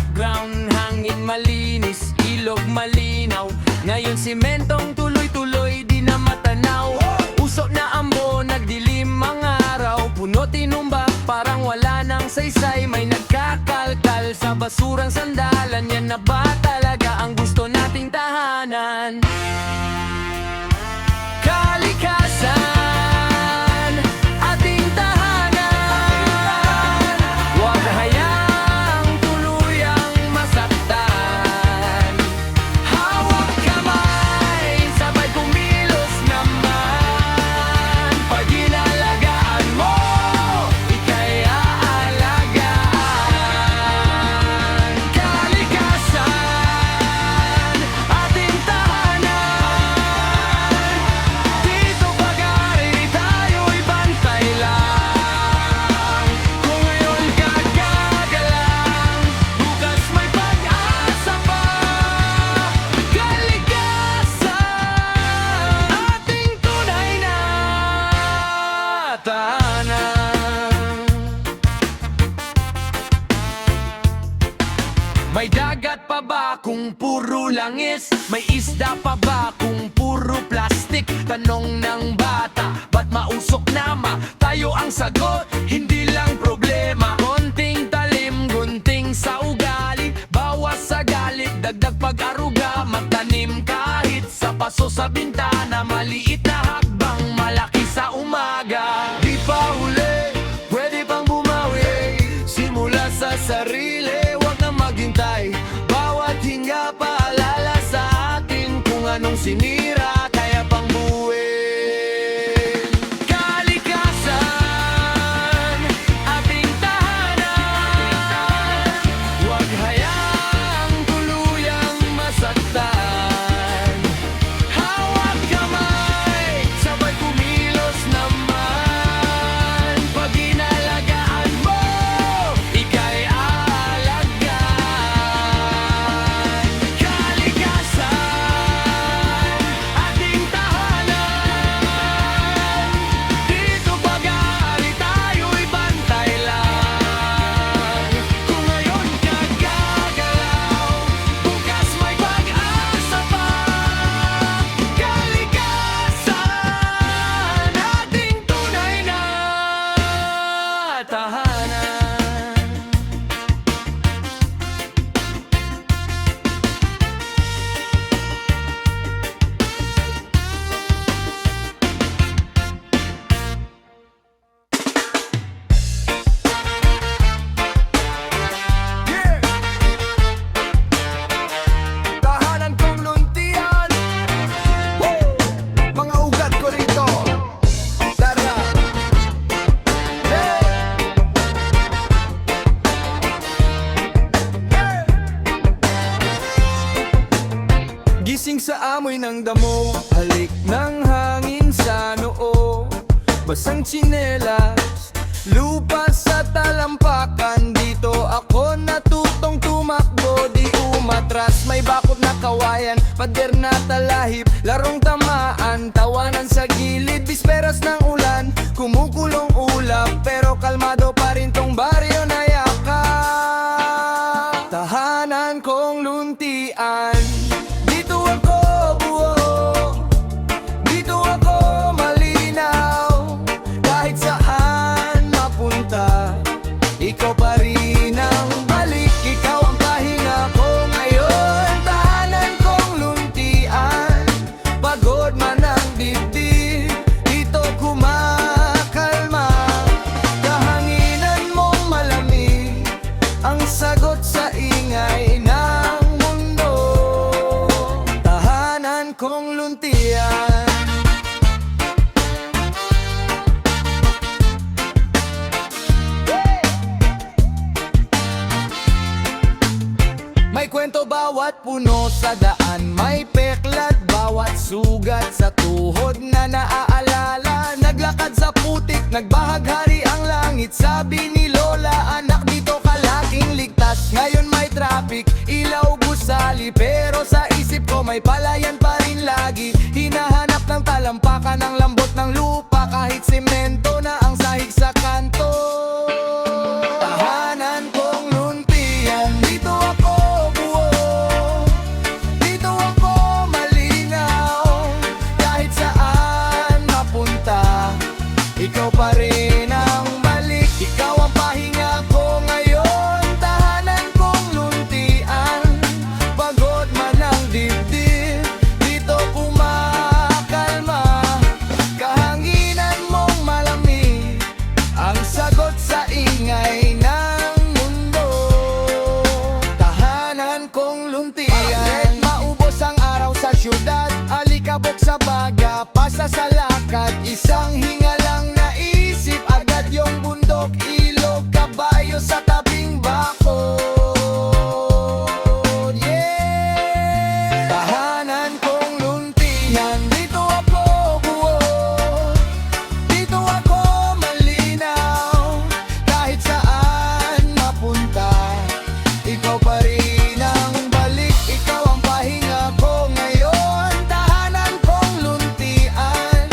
background, hangin malinis, ilog malinaw. Ngayon simentong tuloy-tuloy di na matanaw. Usok na ambo, nagdilim ang araw. Puno tinumbak, parang wala nang saysay. May nagkakalkal sa basurang sandalan. Yan na ba talaga ang gusto nating tahanan? Kalikasan, ating tahanan. Huwag hayaang tuluyang masaktan. Hawak kamay, sabay kumilos naman. Pag inalagaan mo, ika'y aalagaan. Kalikasan, ating tahanan. Dito pag-ari tayo'y bantay lang. Kung ngayon kagagalang, bukas may pag-asa pa. Kalikasan, ating tunay na tahanan. May dagat pa ba kung puro langis? May isda pa ba kung puro plastic? Tanong ng bata, ba't mausok nama? Tayo ang sagot, hindi lang problema. Konting talim, gunting sa ugali. Bawas sa galit, dagdag pag-aruga. Magtanim kahit sa paso sa bintana. Maliit na hakbang, malaki sa umaga. Di pa huli, pwede pang bumawi. Simula sa sarili, wag na maghintay. Bawat hinga paalala sa atin kung anong sinira, kaya pang buuin. Kalikasan, ating tahanan. Huwag hayaang tuluyang masaktan. Hawak kamay, sabay kumilos naman. Pag inalagaan mo, ika'y aalagaan. Kalikasan, ating tahanan. Dito pag-aari tayo'y bantay lang. Kung ngayon kagagalaw, bukas may pag-asa pa. Kalikasan, ating tunay na tahanan. Tahanan kong luntian. Mga ugat ko rito. Tara. Gising sa amoy ng damo, halik ng hangin sa noo. Basang tsinelas, lupa sa talampakan. Dito ako natutong tumakbo, di umatras. May bakot na kawayan, pader na talahib, larong tamaan, tawanan sa gilid. Bisperas ng ulan, kumukulong ulap, pero kalmado pa rin tong baryo na yakap. Tahanan kong luntian, dito ako buo, dito ako malinaw. Kahit saan mapunta, ikaw pa rin ang balik. Ikaw ang pahinga ko ngayon. Tahanan kong luntian, pagod man ang dibdib, dito kumakalma. Kahanginan mong malamig, ang sagot sa ingay ng mundo. Tahanan kong luntian. May kwento bawat puno sa daan, may peklat bawat sugat sa tuhod na naaalala. Naglakad sa putik, nagbahaghari ang langit. Sabi ni Lola, anak dito ka laging ligtas. Ngayon may traffic, ilaw gusali, pero sa isip ko may palayan pa rin lagi. Hinahanap ng talampakan ang lambot ng lupa, kahit semento na ang sahig sa kanto. Tahanan kong luntian, dito ako luntian. Bakit maubos ang araw sa syudad? Alikabok sa baga, pasa sa lakad. Isang hinga lang naisip, agad yung bundok, ilog, kabayo sa tabing bakod. Yeah! Tahanan kong luntian, dito ako buo, dito ako malinaw. Kahit saan mapunta, ikaw pa rin ang balik, ikaw ang pahinga ko ngayon. Tahanan kong luntian,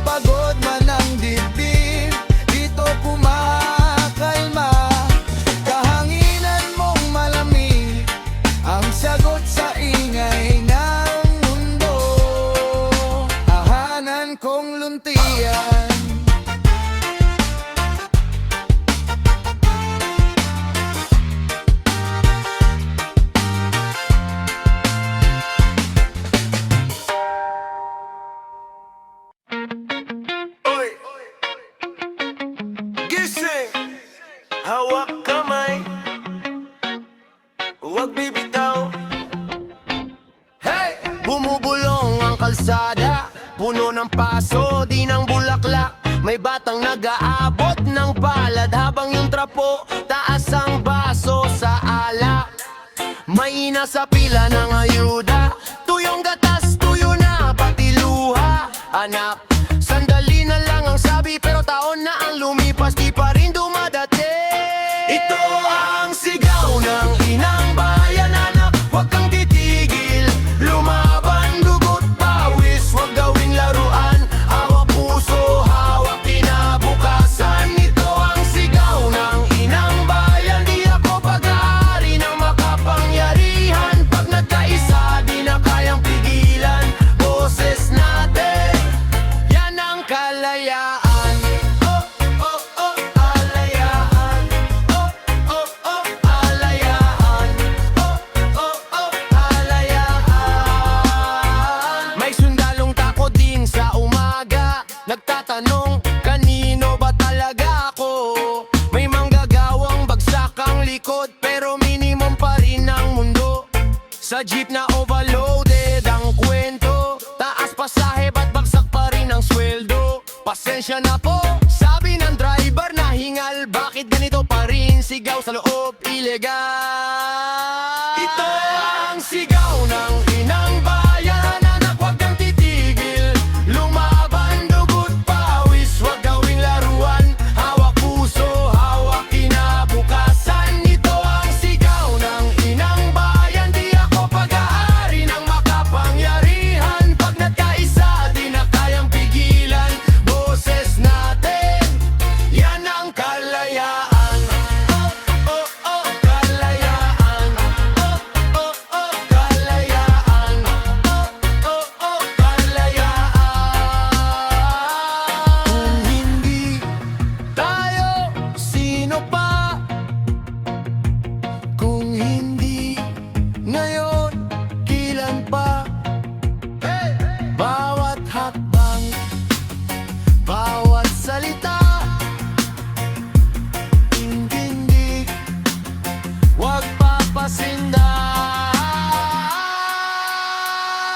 pagod man ang dibdib, dito kumakalma. Kahanginan mong malamig, ang sagot sa ingay ng mundo. Tahanan kong luntian. Oy, gising, hawak kamay, huwag bibitaw. Hey! Bumubulong ang kalsada, puno ng paso, di ng bulaklak. May batang nag-aabot ng palad, habang yung trapo, taas ang baso sa alak. May nasa pila ng ayuda, tuyong gatas, tuyo na pati luha. Anak, sandali na lang ang sabi, pero taon na ang lumipas, di pa rin dumadating. Ito ang sigaw ng inang bayan, anak, huwag kang titigil. Lumaban, dugot, pawis, huwag gawing laruan. Hawak puso, hawak kinabukasan. Ito ang sigaw ng inang bayan, di ako pag-aari ng makapangyarihan. Pag nagkaisa, di na kayang pigilan. Boses natin, yan ang kalayaan. Oh, oh, oh, kalayaan. Oh, oh, oh, kalayaan. Oh, oh, oh, kalayaan. May sundalong tako din sa umaga, nagtatanong, kanino ba talaga ako? May manggagawang bagsak ang likod, pero minimum pa rin ang mundo. Sa jeep na overloaded ang kwento, taas pasahe ba't bagsak pa rin ang sweldo? Pasensya na po, sabi ng driver na hingal, bakit ganito pa rin sigaw sa loob ilegal? Ito ang sigaw ng inang bayan, anak, huwag kang titigil. Lumaban, dugot, pawis, huwag gawing laruan. Hawak puso, hawak kinabukasan. Ito ang sigaw ng inang bayan, di ako pag-aari ng makapangyarihan. Pag nagkaisa, di na kayang pigilan. Boses natin, yan ang kalayaan. Oh, oh, oh, kalayaan. Oh, oh, oh, kalayaan. Oh, oh, oh, kalayaan. Kung hindi tayo, sino pa? Kung hindi ngayon, kailan pa? Bawat hakbang, bawat salita, tindig, huwag papasinda.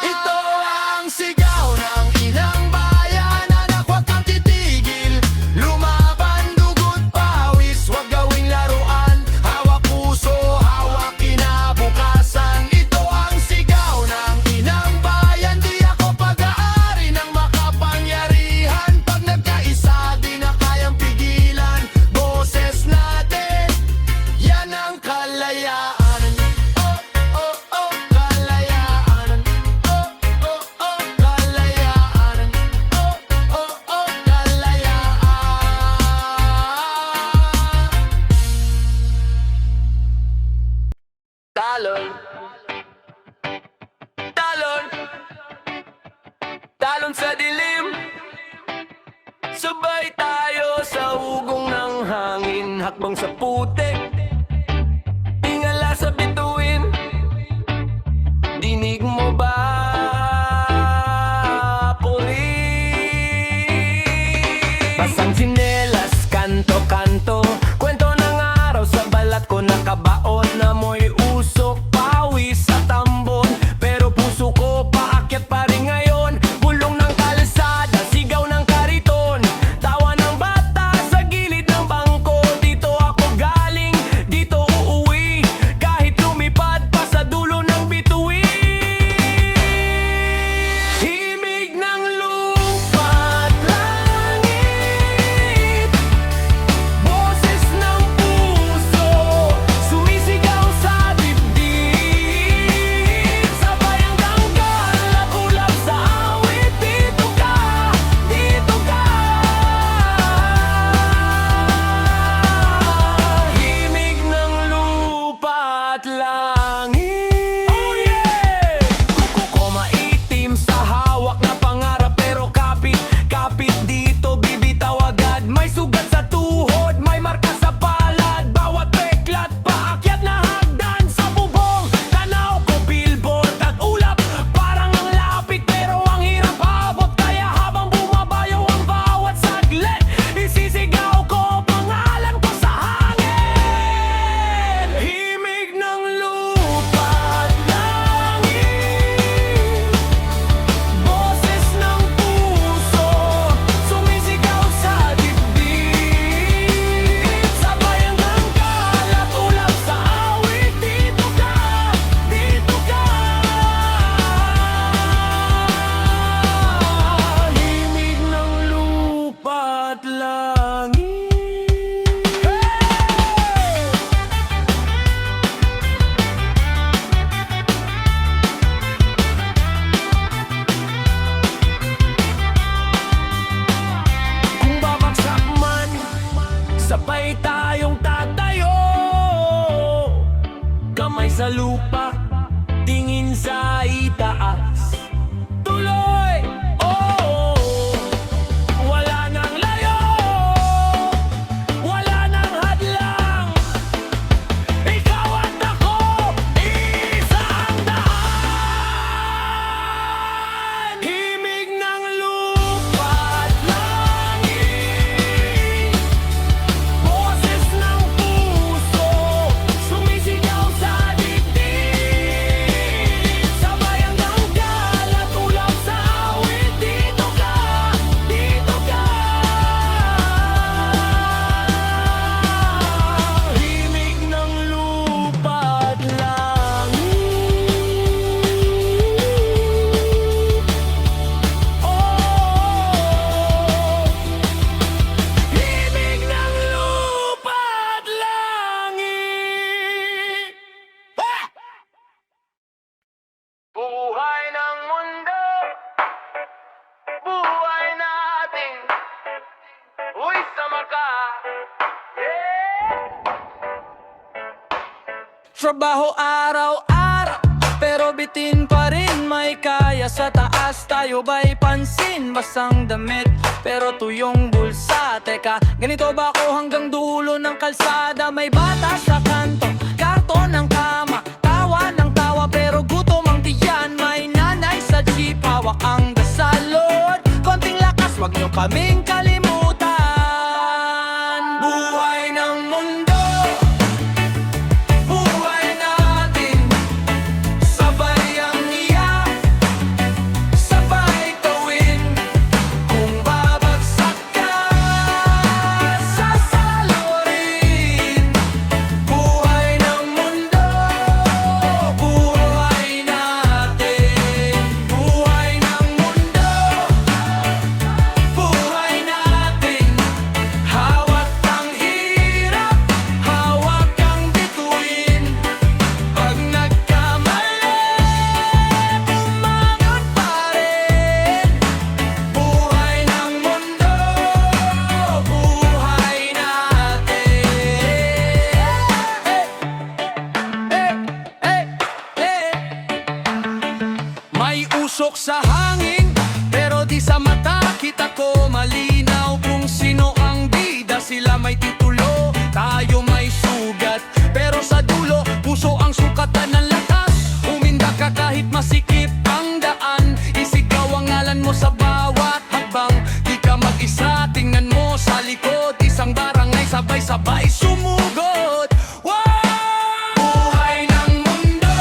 Ito ang sigaw ng inang bayan, anak, huwag kang titigil. Lumaban, dugot, pawis, huwag gawing laruan. Hawak puso, hawak kinabukasan. Ito ang sigaw ng inang bayan, di ako pag-aari ng makapangyarihan. Pag nagkaisa, di na kayang pigilan. Boses natin, yan ang kalayaan. Oh, oh, oh, kalayaan. Oh, oh, oh, kalayaan. Oh, oh, oh, kalayaan. Talon, talon, talon sa dilim. Sabay tayo sa ugong ng hangin, hakbang sa putik, tingala sa bituin. Dinig mo ba, puri? Pasang sinelas, kanto-kanto, kwento ng araw sa balat ko, nakabaon na mo'y usok, pawis at tingin sa itaas. Tuloy! Oh, wala nang layo, wala nang hadlang. Ikaw at ako, isang daan. Himig ng lupa at langit, boses ng puso, sumisigaw sa dibdib. Sabay hanggang kalat ulap sa awit, dito ka, dito ka. Himig ng lupa at langit. Himig ng lupa at langit. Buhay ng mundo, buhay natin. Uy, sama ka. Trabaho araw-araw, pero bitin pa rin may kaya sa taas. Tayo ba'y pansin? Basang damit, pero tuyong bulsa. Teka, ganito ba ako hanggang dulo ng kalsada? May bata sa kanto, karton ng kama, tawa ng tawa, pero gutom ang tiyan. May nanay sa jeep, hawak ang dasalot. Konting lakas, wag niyo kaming kalimutan. Buhay ng mundo, buhay natin. Sabay ang iyak, sabay tawin. Kung babagsak ka, sasalo rin. Buhay ng mundo, buhay natin. Buhay ng mundo, buhay natin. Hawak ang hirap, hawak ang bituin. Pag nagkamali, bumangon pa rin. Buhay ng mundo, buhay natin. May usok sa hangin, pero di sa mata. Kita ko malinaw kung sino ang bida. Sila may titulo, tayo may sugat. Pero sa dulo, puso ang sukatan ng lakas. Uminda ka kahit masikip ang daan. Isigaw ang ngalan mo sa bawat hakbang. Di ka mag-isa, tingnan mo sa likod. Isang barangay sabay-sabay sumugod. Wow! Buhay ng mundo,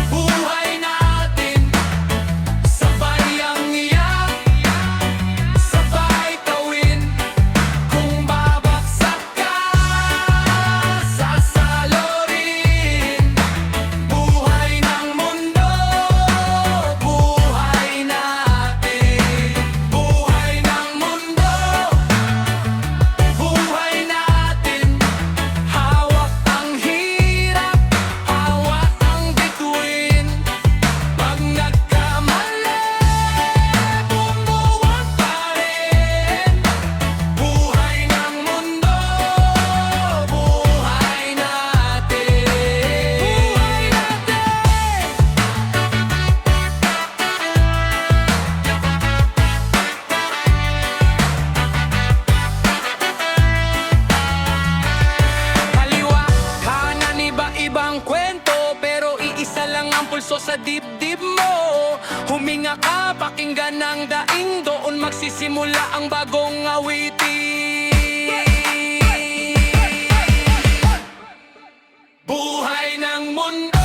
buhay natin. Sabay ang iyak, sabay tawin. Kung babagsak ka, sasalo rin. Buhay ng mundo, buhay natin. Buhay ng mundo, buhay natin. Hawak ang hirap, hawak ang bituin. Pag nagkamali, bumuwag pa rin. Buhay ng mundo, buhay natin. Buhay natin. Kaliwa, kanan, iba-ibang kwento, pero iisa lang ang pulso sa dibdib mo. Huminga ka, pakinggan ang daing, doon magsisimula ang bagong awitin. Buhay ng mundo,